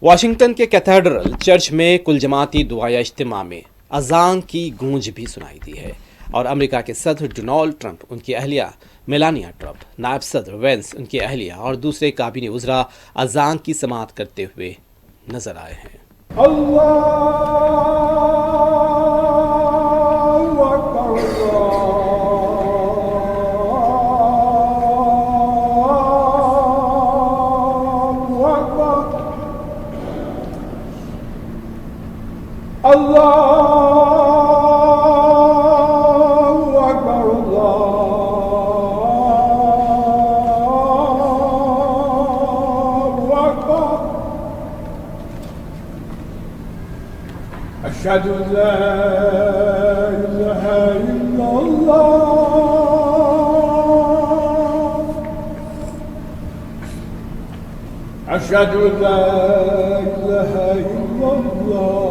Washington के cathedral church में कुल जमाती दुआया इज्तिमा में अजान की गूंज भी सुनाई दी है और अमेरिका के सदर डोनाल्ड ट्रंप, उनकी अहलिया मेलानिया ट्रंप, नायब सदर वेंस, उनकी अहलिया और दूसरे काबीना उज़रा अजान की समाअत करते हुए नजर आए हैं। Allahu Akbar, Allahu Akbar. Ashhadu an la ilaha illallah. Ashhadu an la ilaha illallah.